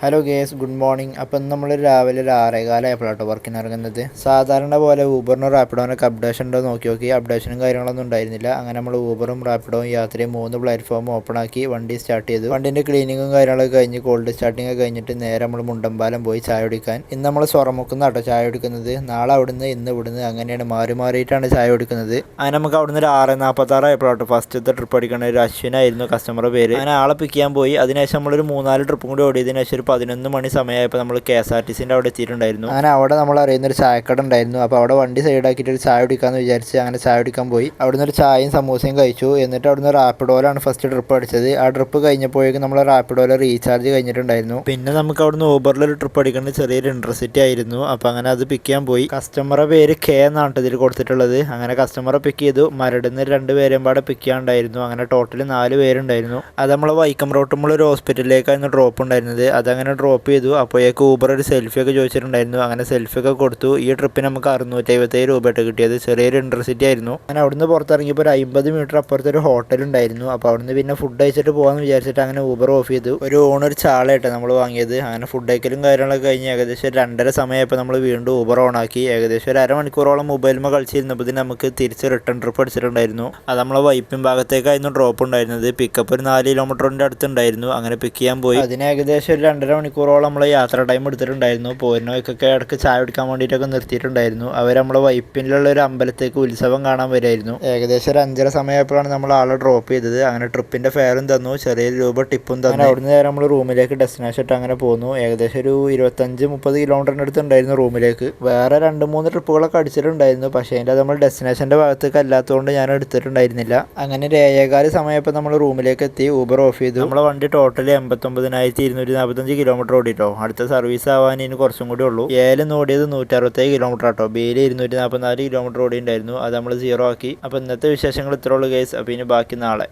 Hello guys, good morning. അപ്പം നമ്മൾ രാവിലെ ഒരു 6:15 ആയപ്പോഴാട്ടോ വർക്കിന് ഇറങ്ങുന്നത്. സാധാരണ പോലെ ഊബറിനും റാപ്പിഡോനൊക്കെ അപ്ഡേഷൻ ഉണ്ടോ നോക്കി അപ്ഡേഷനും കാര്യങ്ങളൊന്നും ഉണ്ടായിരുന്നില്ല. അങ്ങനെ നമ്മൾ ഊബറും റാപ്പിഡോയും യാത്രയും 3 പ്ലാറ്റ്ഫോം ഓപ്പൺ ആക്കി വണ്ടി സ്റ്റാർട്ട് ചെയ്തു. വണ്ടിൻ്റെ ക്ലീനിങ്ങും കാര്യങ്ങളൊക്കെ കഴിഞ്ഞ് കോൾഡ് സ്റ്റാർട്ടിങ് ഒക്കെ കഴിഞ്ഞിട്ട് നേരെ നമ്മൾ മുണ്ടമ്പാലം പോയി ചായ കുടിക്കാൻ. ഇന്ന് നമ്മൾ സ്വർമുക്കുന്നാട്ടോ ചായ കുടിക്കുന്നത്. നാളെ അവിടുന്ന് ഇന്ന് ഇവിടുന്ന് അങ്ങനെയാണ് മാറി മാറിയിട്ടാണ് ചായ കുടിക്കുന്നത്. അങ്ങനെ നമുക്ക് അവിടുന്ന് ഒരു 6:46 ആയപ്പോഴാട്ടോ ഫസ്റ്റത്തെ ട്രിപ്പ് അടിക്കണ ഒരു അശ്വിനായിരുന്നു കസ്റ്റമറുടെ പേര്. അങ്ങനെ ആളെ പിക്ക് ചെയ്യാൻ പോയി. അതിനുശേഷം നമ്മളൊരു 3-4 ട്രിപ്പും കൂടി ഓടിയതിനു ശേഷം 11 മണി സമയമായപ്പോൾ നമ്മൾ KSRTCൻ്റെ അവിടെ എത്തിയിട്ടുണ്ടായിരുന്നു. അങ്ങനെ അവിടെ നമ്മൾ അറിയുന്നൊരു ചായക്കട ഉണ്ടായിരുന്നു. അപ്പോൾ അവിടെ വണ്ടി സൈഡാക്കിയിട്ട് ഒരു ചായ കുടിക്കാമെന്ന് വിചാരിച്ച് അങ്ങനെ ചായ കുടിക്കാൻ പോയി. അവിടുന്ന് ഒരു ചായയും സമൂസയും കഴിച്ചു. എന്നിട്ട് അവിടുന്ന് റാപ്പിഡോയിലാണ് ഫസ്റ്റ് ട്രിപ്പ് അടിച്ചത്. ആ ട്രിപ്പ് കഴിഞ്ഞപ്പോഴേക്കും നമ്മൾ റാപ്പിഡോയിൽ റീചാർജ് കഴിഞ്ഞിട്ടുണ്ടായിരുന്നു. പിന്നെ നമുക്ക് അവിടുന്ന് ഊബറിലൊരു ട്രിപ്പ് അടിക്കേണ്ട ചെറിയൊരു ഇൻട്രസിറ്റി ആയിരുന്നു. അപ്പോൾ അങ്ങനെ അത് പിക്ക് ചെയ്യാൻ പോയി. കസ്റ്റമറുടെ പേര് K എന്നാണ് ഇതിൽ കൊടുത്തിട്ടുള്ളത്. അങ്ങനെ കസ്റ്റമറെ പിക്ക് ചെയ്തു. മരടുന്ന് 2 പേരെയും പാടെ പിക്ക് ചെയ്യാനുണ്ടായിരുന്നു. അങ്ങനെ ടോട്ടൽ 4 പേരുണ്ടായിരുന്നു. അത് നമ്മൾ വൈക്കം റോട്ടുമ്പോൾ ഒരു ഹോസ്പിറ്റലിലേക്കായിരുന്നു ഡ്രോപ്പ് ഉണ്ടായിരുന്നത്. അതങ്ങനെ ഡ്രോപ്പ് ചെയ്തു. അപ്പോഴേക്ക് ഊബർ ഒരു സെൽഫിയൊക്കെ ചോദിച്ചിട്ടുണ്ടായിരുന്നു. അങ്ങനെ സെൽഫിയൊക്കെ കൊടുത്തു. ഈ ട്രിപ്പിന് നമുക്ക് 657 രൂപയായിട്ട് കിട്ടിയത്. ചെറിയൊരു ഇൻട്രസിറ്റി ആയിരുന്നു. അങ്ങനെ അവിടുന്ന് പുറത്തിറങ്ങിയപ്പോൾ ഒരു 50 മീറ്റർ അപ്പുറത്ത് ഒരു ഹോട്ടൽ ഉണ്ടായിരുന്നു. അപ്പോൾ അവിടുന്ന് പിന്നെ ഫുഡ് കഴിച്ചിട്ട് പോകാമെന്ന് വിചാരിച്ചിട്ട് അങ്ങനെ ഊബർ ഓഫ് ചെയ്തു. ഒരു ചാളയായിട്ട് നമ്മൾ വാങ്ങിയത്. അങ്ങനെ ഫുഡ് കഴിക്കലും കാര്യങ്ങളൊക്കെ കഴിഞ്ഞ് ഏകദേശം 2:30 സമയമായപ്പോൾ നമ്മൾ വീണ്ടും ഊബർ ഓണാക്കി. ഏകദേശം ഒരു അരമണിക്കൂറോളം മൊബൈലിൽ കളിച്ചിരുന്നപ്പോൾ നമുക്ക് തിരിച്ച് റിട്ടേൺ ട്രിപ്പ് അടിച്ചിട്ടുണ്ടായിരുന്നു. അത് നമ്മളെ വൈപ്പിൻ ഭാഗത്തേക്കായിരുന്നു ഡ്രോപ്പ് ഉണ്ടായിരുന്നത്. പിക്കപ്പ് ഒരു 4 കിലോമീറ്ററിൻ്റെ അടുത്തുണ്ടായിരുന്നു. അങ്ങനെ പിക്ക് ചെയ്യാൻ പോയി. അതിന് ഏകദേശം ഒരു 2.5 മണിക്കൂറോളം നമ്മൾ യാത്ര ടൈം എടുത്തിട്ടുണ്ടായിരുന്നു. പോരുന്നവയ്ക്കൊക്കെ ഇടയ്ക്ക് ചായ കുടിക്കാൻ വേണ്ടിയിട്ടൊക്കെ നിർത്തിയിട്ടുണ്ടായിരുന്നു. അവർ നമ്മളെ വൈപ്പിലുള്ള ഒരു അമ്പലത്തേക്ക് ഉത്സവം കാണാൻ വരുമായിരുന്നു. ഏകദേശം ഒരു 5:30 സമയപ്പോഴാണ് നമ്മൾ ആളെ ഡ്രോപ്പ് ചെയ്തത്. അങ്ങനെ ട്രിപ്പിൻ്റെ ഫെയറും തന്നു, ചെറിയൊരു രൂപ ടിപ്പും തന്നു. അവിടുന്ന് നേരെ നമ്മൾ റൂമിലേക്ക് ഡെസ്റ്റിനേഷൻ ഇട്ട് അങ്ങനെ പോന്നു. ഏകദേശം ഒരു 25-30 കിലോമീറ്ററിൻ്റെ അടുത്ത് ഉണ്ടായിരുന്നു റൂമിലേക്ക്. വേറെ 2-3 ട്രിപ്പുകളൊക്കെ അടിച്ചിട്ടുണ്ടായിരുന്നു. പക്ഷേ അതിൻ്റെ നമ്മൾ ഡെസ്റ്റിനേഷൻ്റെ ഭാഗത്തേക്ക് അല്ലാത്തതുകൊണ്ട് ഞാൻ എടുത്തിട്ടുണ്ടായിരുന്നില്ല. അങ്ങനെ ഒരു 7:15 സമയപ്പോൾ നമ്മൾ റൂമിലേക്ക് എത്തി. ഊബർ ഓഫ് ചെയ്തു. നമ്മളെ വണ്ടി ടോട്ടലി 89,245 കിലോമീറ്റർ ഓടിട്ടോ. അടുത്ത സർവീസ് ആവാൻ ഇനി കുറച്ചും കൂടി ഉള്ളൂ. ഏലം ഓടിയത് 167 കിലോമീറ്റർ ആട്ടോ. ബേലി 244 കിലോമീറ്റർ ഓടിയിട്ടുണ്ടായിരുന്നു. അത് നമ്മൾ 0 ആക്കി. അപ്പോൾ ഇന്നത്തെ വിശേഷങ്ങൾ ഇത്രേ ഉള്ളൂ ഗൈസ്. അപ്പോൾ ഇനി ബാക്കി നാളെ.